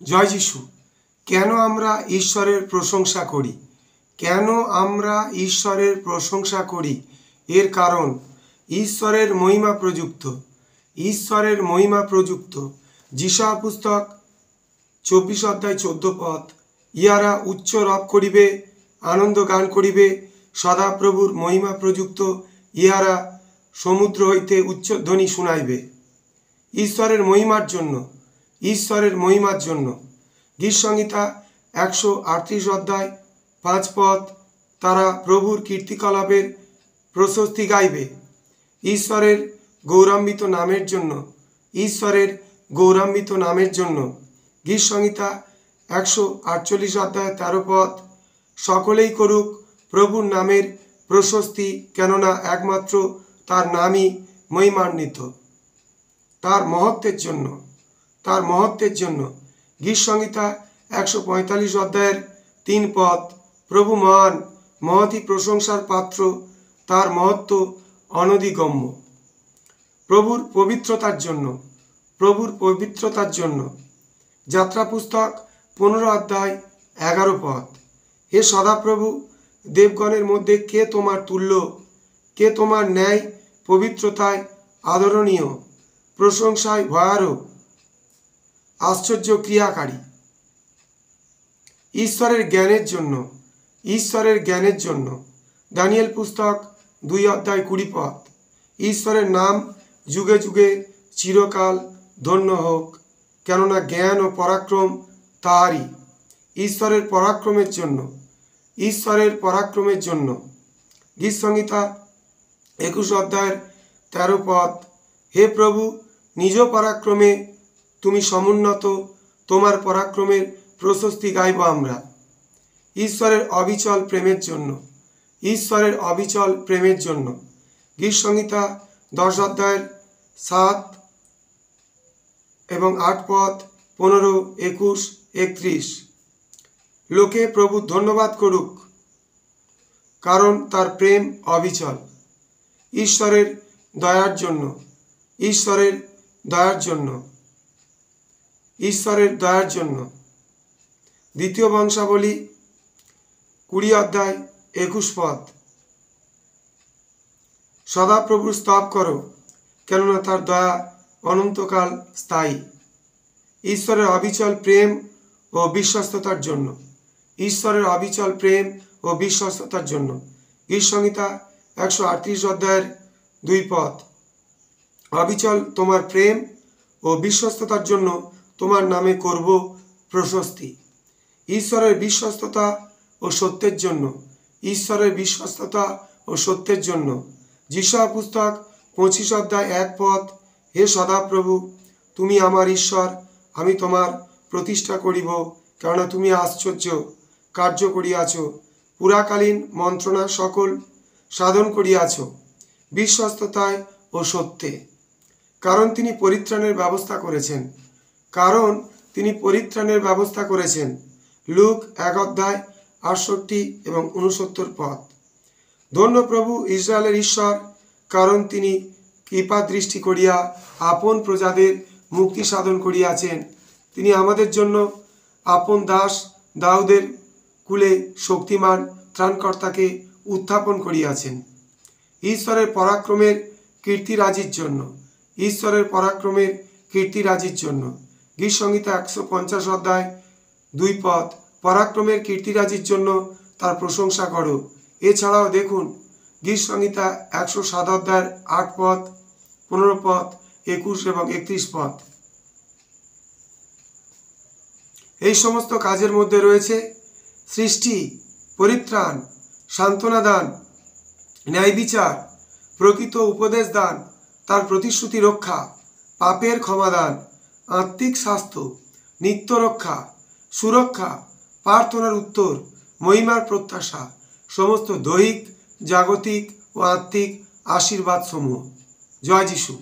জয় যিশু। কেন আমরা ঈশ্বরের প্রশংসা করি? কেন আমরা ঈশ্বরের প্রশংসা করি? এর কারণ ঈশ্বরের মহিমা প্রযুক্ত। ঈশ্বরের মহিমা প্রযুক্ত। যিশায়া পুস্তক 24 অধ্যায় 14 পদ, ইহারা উচ্চ রব করিবে, আনন্দ গান করিবে, সদাপ্রভুর মহিমা প্রযুক্ত, ইহারা সমুদ্র হইতে উচ্চধ্বনি শুনাইবে। ঈশ্বরের মহিমার জন্য, ঈশ্বরের মহিমার জন্য। গীতসংহিতা 138 অধ্যায় 5 পদ, তারা প্রভুর কীর্তিকলাপের প্রশস্তি গাইবে। ঈশ্বরের গৌরবান্বিত নামের জন্য, ঈশ্বরের গৌরবান্বিত নামের জন্য। গীতসংহিতা 148 অধ্যায় 13 পদ, সকলেই করুক প্রভুর নামের প্রশস্তি, কেননা একমাত্র তার নামই মহিমান্বিত। তার মহত্বের জন্য, তার মহত্বের জন্য। গীতসংহিতা 145 অধ্যায়ের 3 পদ, প্রভু মহান, মহতি প্রশংসার পাত্র, তার মহত্ব অনধিগম্য। প্রভুর পবিত্রতার জন্য, প্রভুর পবিত্রতার জন্য। যাত্রা পুস্তক 15 অধ্যায় 11 পদ, হে সদাপ্রভু, দেবগণের মধ্যে কে তোমার তুল্য? কে তোমার ন্যায় পবিত্রতায় আদরণীয়, প্রশংসায় ভয়ারও, আশ্চর্য ক্রিয়াকারী? ঈশ্বরের জ্ঞানের জন্য, ঈশ্বরের জ্ঞানের জন্য। দানিয়েল পুস্তক 2 অধ্যায় 20 পদ, ঈশ্বরের নাম যুগে যুগে চিরকাল ধন্য হোক, কেননা জ্ঞান ও পরাক্রম তাহারই। ঈশ্বরের পরাক্রমের জন্য, ঈশ্বরের পরাক্রমের জন্য। গীতসংহিতা 21 অধ্যায়ের 13 পদ, হে প্রভু, নিজ পরাক্রমে তুমি সমুন্নত, তোমার পরাক্রমের প্রশস্তি গাইব আমরা। ঈশ্বরের অবিচল প্রেমের জন্য, ঈশ্বরের অবিচল প্রেমের জন্য। গীতসংহিতা 10 অধ্যায়ের 7 এবং 8 পদ, 15, 21, 31, লোকে প্রভু ধন্যবাদ করুক, কারণ তার প্রেম অবিচল। ঈশ্বরের দয়ার জন্য, ঈশ্বরের দয়ার জন্য, ঈশ্বরের দয়ার জন্য। দ্বিতীয় বংশাবলী 20 অধ্যায় 21 পদ, সদাপ্রভুর স্তব করো, কেননা তার দয়া অনন্তকাল স্থায়ী। ঈশ্বরের অবিচল প্রেম ও বিশ্বস্ততার জন্য, ঈশ্বরের অবিচল প্রেম ও বিশ্বস্ততার জন্য। গীতসংহিতা 138 অধ্যায়ের 2 পদ, অবিচল তোমার প্রেম ও বিশ্বস্ততার জন্য তোমার নামে করব প্রশস্তি। ঈশ্বরের বিশ্বস্ততা ও সত্যের জন্য, ঈশ্বরের বিশ্বস্ততা ও সত্যের জন্য। যিশায়া পুস্তক 25 অধ্যায় 1 পদ, হে সদাপ্রভু, তুমি আমার ঈশ্বর, আমি তোমার প্রতিষ্ঠা করিব, কেননা তুমি আশ্চর্য কার্য করিয়াছ, পুরাকালীন মন্ত্রণা সকল সাধন করিয়াছ বিশ্বস্ততায় ও সত্যে। কারণ তিনি পরিত্রাণের ব্যবস্থা করেছেন, কারণ তিনি পরিত্রাণের ব্যবস্থা করেছেন। লুক 1 অধ্যায় 68 এবং 69 পদ, ধন্য প্রভু ইসরায়েলের ঈশ্বর, কারণ তিনি কৃপা দৃষ্টি করিয়া আপন প্রজাদের মুক্তি সাধন করিয়াছেন। তিনি আমাদের জন্য আপন দাস দাউদের কুলে শক্তিমান ত্রাণকর্তাকে উত্থাপন করিয়াছেন। ঈশ্বরের পরাক্রমের কীর্তিরাজির জন্য, ঈশ্বরের পরাক্রমের কীর্তিরাজির জন্য। গীতসংহিতা 150 অধ্যায় 2 পদ, পরাক্রমের কীর্তিরাজির জন্য তার প্রশংসা করো। এছাড়াও দেখুন গীতসংহিতা 107 অধ্যায়ের 8 পদ, 15 পদ, 21 এবং 31 পদ। এই সমস্ত কাজের মধ্যে রয়েছে সৃষ্টি, পরিত্রাণ, সান্ত্বনা দান, ন্যায় বিচার, প্রকৃত উপদেশ দান, তার প্রতিশ্রুতি রক্ষা, পাপের ক্ষমাদান, আত্মিক স্বাস্থ্য, নিত্য রক্ষা, সুরক্ষা, প্রার্থনার উত্তর, মহিমার প্রত্যাশা, সমস্ত দৈহিক, জাগতিক ও আত্মিক আশীর্বাদ সমূহ। জয় যিশু।